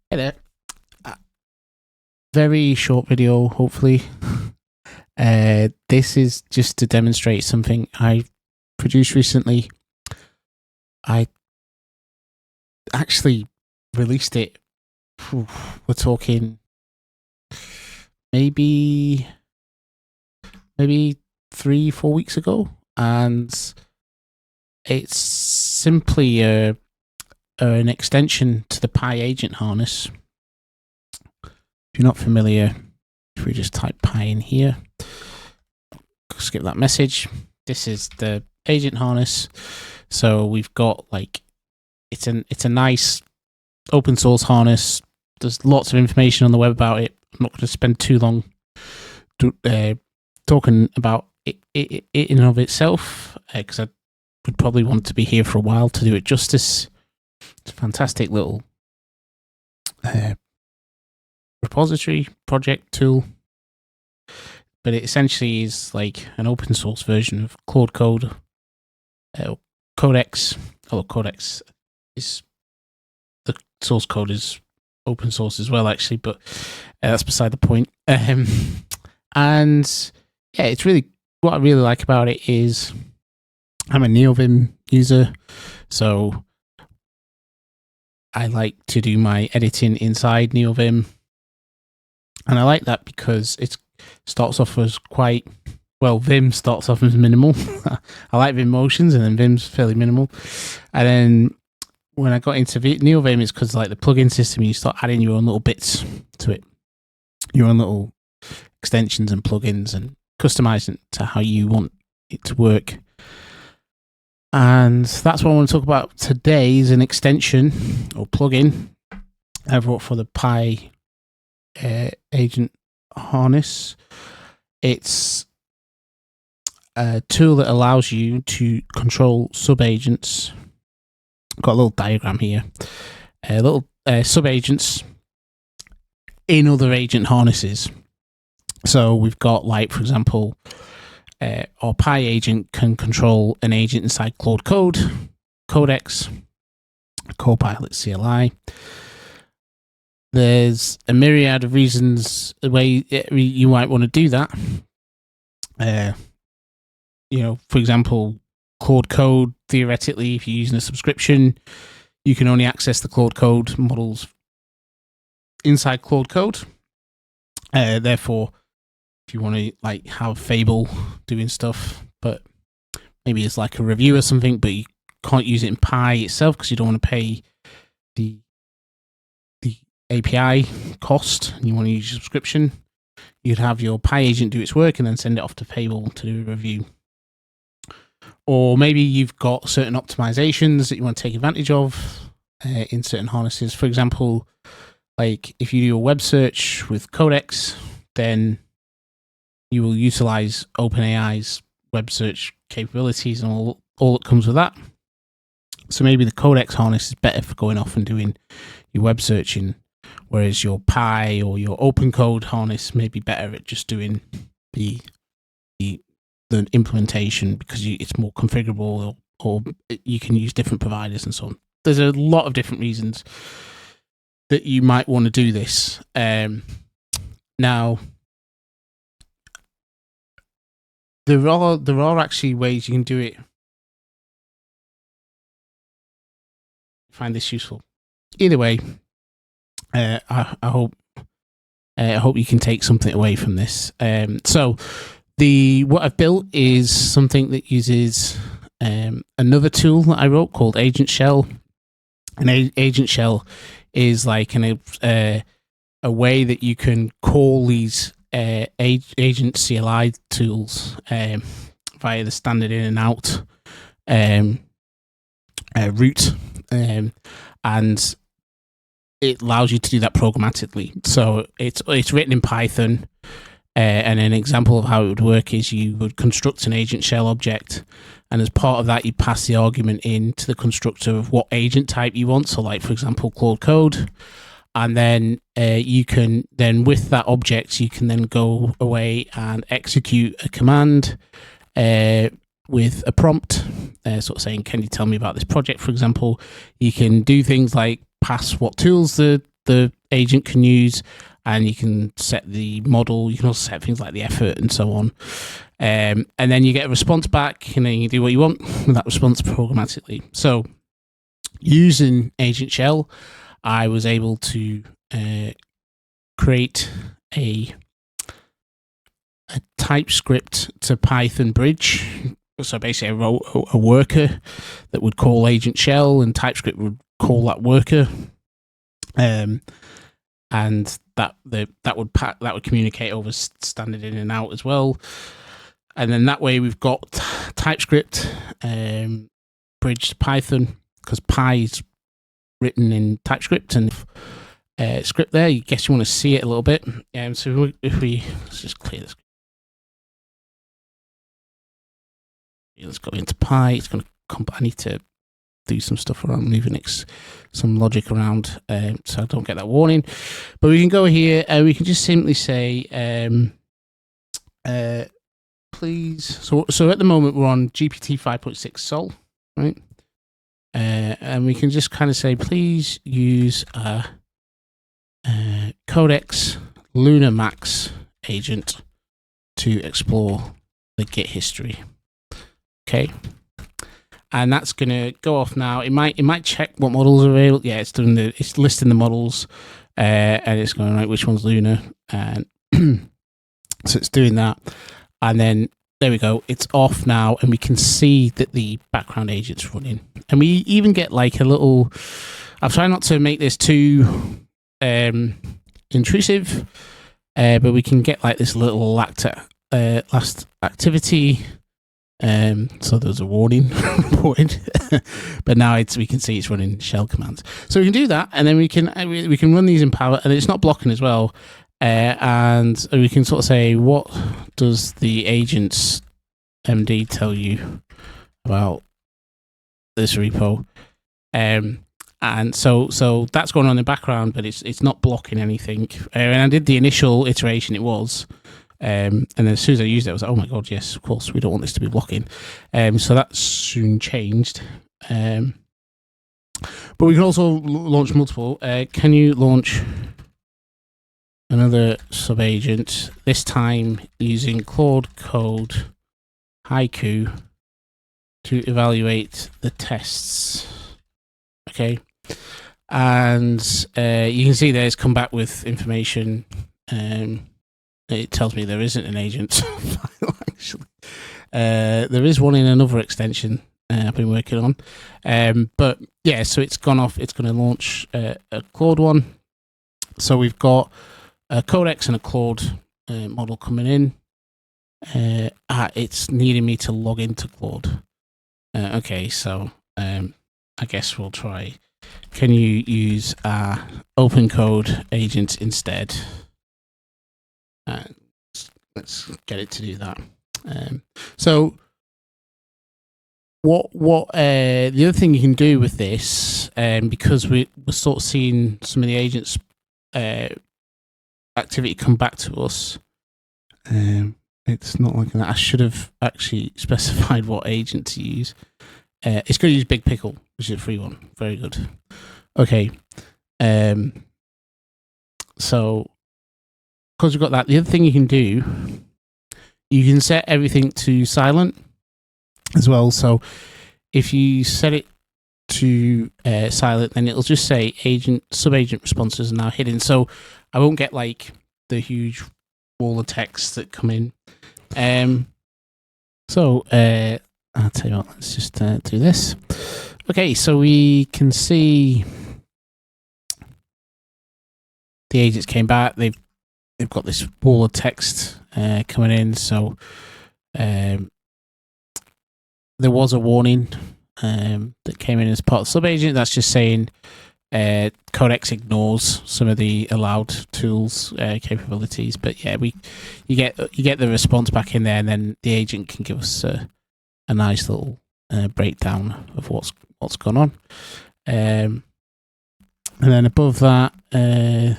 Hey there. Very short video, hopefully. This is just to demonstrate something I produced recently. I actually released it. We're talking maybe 3-4 weeks ago, and it's simply an extension to the Pi agent harness. If you're not familiar, if we just type Pi in here, skip that message. This is the agent harness. So we've got it's a nice open source harness. There's lots of information on the web about it. I'm not going to spend too long talking about it in and of itself, because I would probably want to be here for a while to do it justice. It's a fantastic little repository project tool, but it essentially is like an open source version of Claude Code, Codex. Although Codex is the source code is open source as well, actually, but that's beside the point. And yeah, it's really, what I really like about it is I'm a NeoVim user, so I like to do my editing inside NeoVim. And I like that because it starts off as Vim starts off as minimal. I like Vim motions, and then Vim's fairly minimal. And then when I got into NeoVim, it's because like the plugin system, you start adding your own little bits to it, your own little extensions and plugins, and customizing it to how you want it to work. And that's what I want to talk about today, is an extension or plugin I wrote for the Pi agent harness. It's a tool that allows you to control subagents. I've got a little diagram here. Little subagents in other agent harnesses. So we've got, like, for example, our Pi agent can control an agent inside Claude Code, Codex, Copilot CLI. There's a myriad of reasons the way you might want to do that. For example, Claude Code, theoretically, if you're using a subscription, you can only access the Claude Code models inside Claude Code. Therefore, if you want to have Fable doing stuff, but maybe it's like a review or something, but you can't use it in Pi itself because you don't want to pay the API cost, and you want to use your subscription, you'd have your Pi agent do its work and then send it off to Fable to do a review. Or maybe you've got certain optimizations that you want to take advantage of in certain harnesses. For example, like if you do a web search with Codex, then you will utilize OpenAI's web search capabilities and all that comes with that. So maybe the Codex harness is better for going off and doing your web searching, whereas your Pi or your OpenCode harness may be better at just doing the implementation, because it's more configurable, or you can use different providers and so on. There's a lot of different reasons that you might want to do this. Now, there are actually ways you can do it. Find this useful. Either way, I hope you can take something away from this. So what I've built is something that uses another tool that I wrote called AgentShell. And AgentShell is like a way that you can call these agent CLI tools via the standard in and out route, and it allows you to do that programmatically. So it's written in Python, and an example of how it would work is you would construct an agent shell object, and as part of that you pass the argument in to the constructor of what agent type you want. So like, for example, Claude Code. And then you can then, with that object, you can then go away and execute a command with a prompt, sort of saying, can you tell me about this project, for example. You can do things like pass what tools the agent can use, and you can set the model. You can also set things like the effort and so on. And then you get a response back, and then you do what you want with that response programmatically. So using AgentShell, I was able to create a TypeScript to Python bridge. So basically, I wrote a worker that would call AgentShell, and TypeScript would call that worker, and that would communicate over standard in and out as well. And then that way we've got TypeScript bridged to Python, because Pi is written in TypeScript and script there. I guess you want to see it a little bit. So if we let's just clear this. Let's go into Pi. It's going to come. I need to do some stuff around moving some logic around, so I don't get that warning. But we can go here. We can just simply say, please. So at the moment we're on GPT 5.6 Sol, right? And we can just kind of say, please use a Codex Lunar Max agent to explore the Git history. Okay, and that's going to go off now. It might check what models are available. Yeah, it's listing the models, and it's going right which one's lunar, and so it's doing that. And then there we go. It's off now, and we can see that the background agent's running. And we even get like a little. I've tried not to make this too intrusive, but we can get like this little last activity. So there's a warning reported, but now we can see it's running shell commands. So we can do that, and then we can run these in Power, and it's not blocking as well. And we can sort of say, what does the agent's MD tell you about this repo? And so that's going on in the background, but it's not blocking anything. And I did the initial iteration, it was. And then as soon as I used it, I was like, oh my god, yes, of course, we don't want this to be blocking. So that soon changed. But we can also launch multiple. Can you launch another subagent, this time using Claude Code Haiku to evaluate the tests? Okay. And you can see there it's come back with information. It tells me there isn't an agent file, actually. There is one in another extension I've been working on. But yeah, so it's gone off. It's going to launch a Claude one. So we've got a Codex and a Claude model coming in. It's needing me to log into Claude. Okay, so I guess we'll try. Can you use OpenCode agent instead? Let's get it to do that. So what the other thing you can do with this, because we're sort of seeing some of the agents activity come back to us. It's not like that. I should have actually specified what agent to use. It's going to use Big Pickle, which is a free one. Very good. Okay. So because we've got that, the other thing you can do, you can set everything to silent as well. So if you set it to silent, then it'll just say subagent responses are now hidden. So I won't get like the huge wall of text that come in. So I'll tell you what, let's just do this. Okay, so we can see the agents came back. They've got this wall of text coming in. So there was a warning that came in as part of the subagent. That's just saying Codex ignores some of the allowed tools capabilities. But yeah, you get the response back in there, and then the agent can give us a nice little breakdown of what's gone on. And then above that, I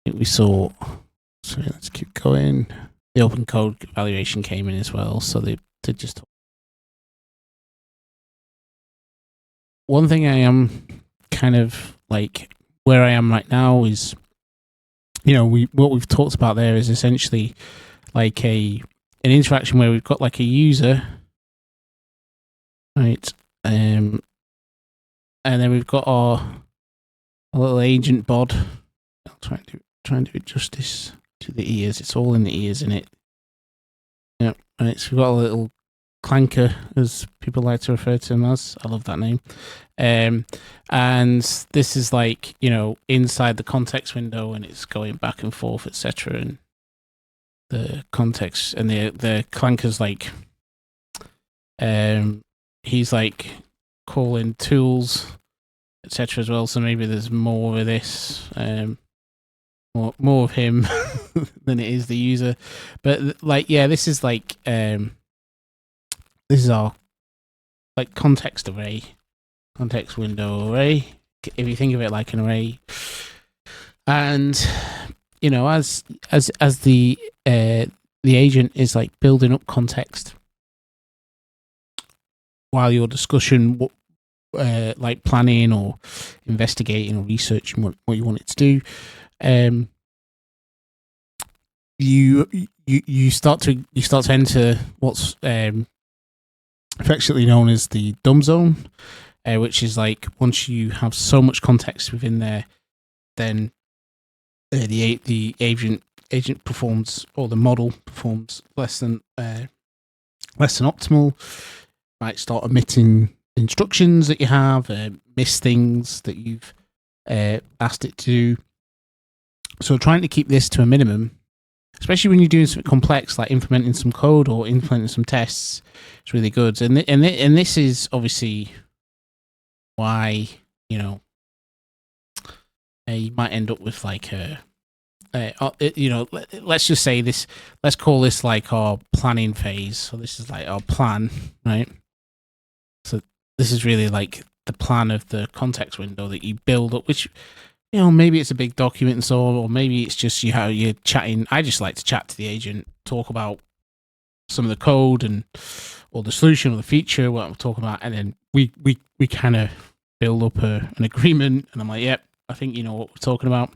think we saw. So let's keep going. The OpenCode evaluation came in as well. So they did just. One thing I am kind of like where I am right now is, what we've talked about there is essentially like an interaction where we've got like a user, right? And then we've got our little agent bod. I'll try and do it justice to the ears. It's all in the ears, isn't it? Yep. Right. So we've got a little clanker, as people like to refer to him as. I love that name. And this is like, inside the context window, and it's going back and forth, etc. And the context and the clanker's like, he's like calling tools, etc. as well. So maybe there's more of this, more of him than it is the user. But like, yeah, this is like, this is our like context array, context window array. If you think of it like an array, and as the agent is like building up context while your discussion, like planning or investigating or researching what you want it to do, you start to enter what's affectionately known as the dumb zone, which is like once you have so much context within there, then the agent performs, or the model performs less than optimal. Might start omitting instructions that you have, miss things that you've asked it to do. So trying to keep this to a minimum, especially when you're doing something complex like implementing some code or implementing some tests, it's really good. And this is obviously why you might end up with like let's just say this. Let's call this like our planning phase. So this is like our plan, right? So this is really like the plan of the context window that you build up, which, maybe it's a big document and so on, or maybe it's just how you're chatting. I just like to chat to the agent, talk about some of the code or the solution or the feature, what I'm talking about, and then we kind of build up an agreement, and I'm like, yep, I think you know what we're talking about.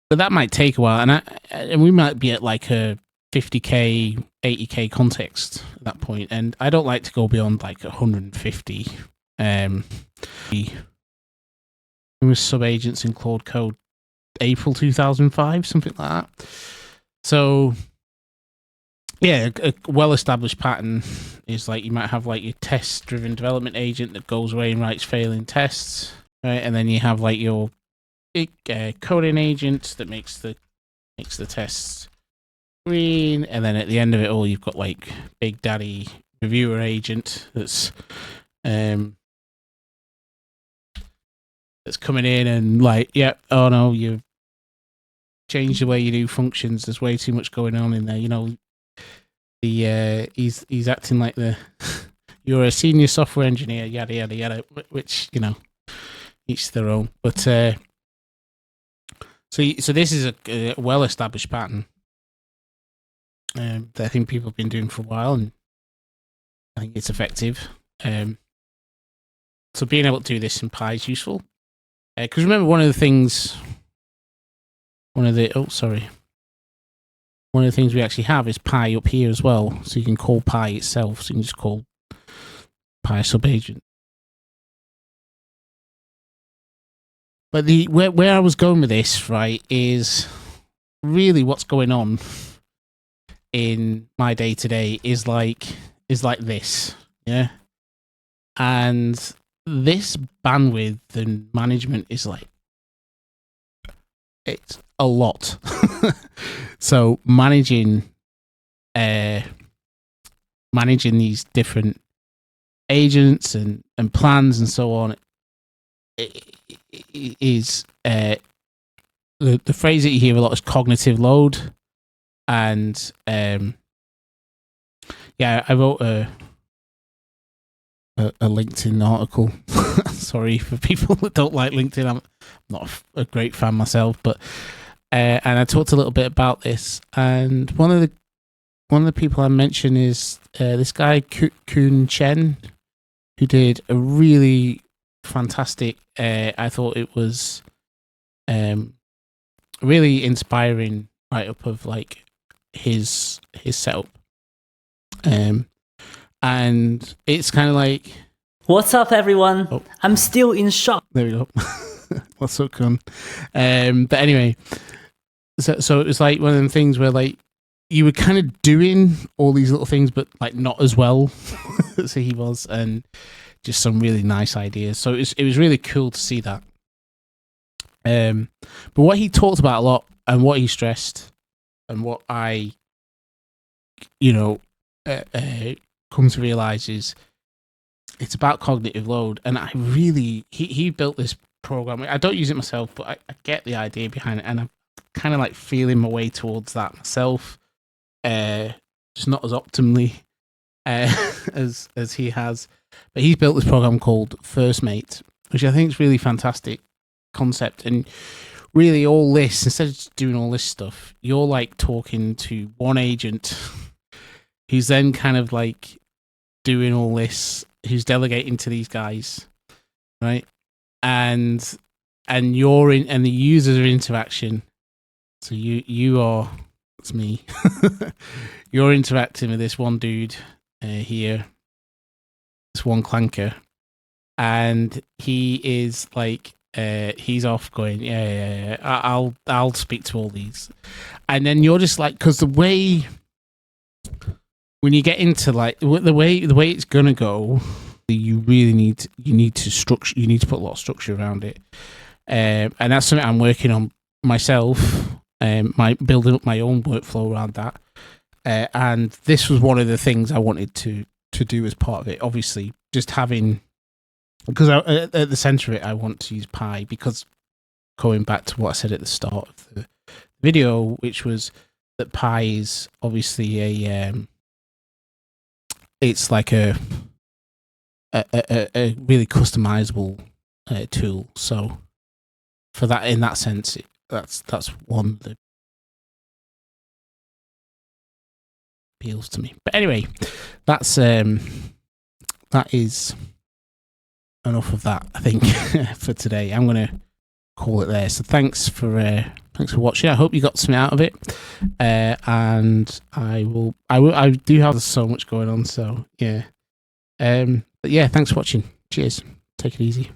But that might take a while, and we might be at like a 50k, 80k context at that point, and I don't like to go beyond like 150. With subagents in Claude Code, April 2005, something like that. So, yeah, a well-established pattern is like you might have like your test-driven development agent that goes away and writes failing tests, right? And then you have like your coding agent that makes the tests green, and then at the end of it all, you've got like Big Daddy reviewer agent that's coming in and like, yeah, oh no, you've changed the way you do functions. There's way too much going on in there. He's acting like you're a senior software engineer, yada yada yada. Which each their own. But so this is a well-established pattern that I think people have been doing for a while, and I think it's effective. So being able to do this in Pi is useful. Because remember, one of the things we actually have is Pi up here as well. So you can call Pi itself. So you can just call Pi subagent. But where I was going with this, right, is really what's going on in my day to day is like this, yeah. And this bandwidth and management is like, it's a lot. So managing these different agents and plans and so on is the phrase that you hear a lot is cognitive load. And yeah, I wrote a LinkedIn article. Sorry for people that don't like LinkedIn. I'm not a great fan myself, but and I talked a little bit about this. And one of the people I mentioned is this guy Kun Chen, who did a really fantastic. I thought it was really inspiring write-up of like his setup. And it's kind of like, what's up, everyone? Oh. I'm still in shock. There we go. What's up, Con? But anyway, so it was like one of them things where like you were kind of doing all these little things, but like not as well as he was, and just some really nice ideas. So it was really cool to see that. But what he talked about a lot, and what he stressed, and what I, come to realize is it's about cognitive load. And I really, he built this program. I don't use it myself, but I get the idea behind it, and I'm kind of like feeling my way towards that myself. Just not as optimally as he has, but he's built this program called FirstMate, which I think is really fantastic concept. And really, all this, instead of just doing all this stuff, you're like talking to one agent who's then kind of like doing all this, who's delegating to these guys, right? And you're in, and the users are interaction. So you are, it's me. You're interacting with this one dude here, this one clanker, and he is like, he's off going, yeah. I'll speak to all these, and then you're just like, because the way when you get into like the way it's gonna go, you really need to put a lot of structure around it, and that's something I'm working on myself. Building up my own workflow around that, and this was one of the things I wanted to do as part of it. Obviously, just having, because at the center of it, I want to use Pi, because going back to what I said at the start of the video, which was that Pi is obviously it's like a really customizable tool. So for that, in that sense, that's one that appeals to me. But anyway, that is enough of that, I think, for today. I'm going to call it there. So thanks for watching. I hope you got something out of it. And I do have so much going on. So yeah. But yeah, thanks for watching. Cheers. Take it easy.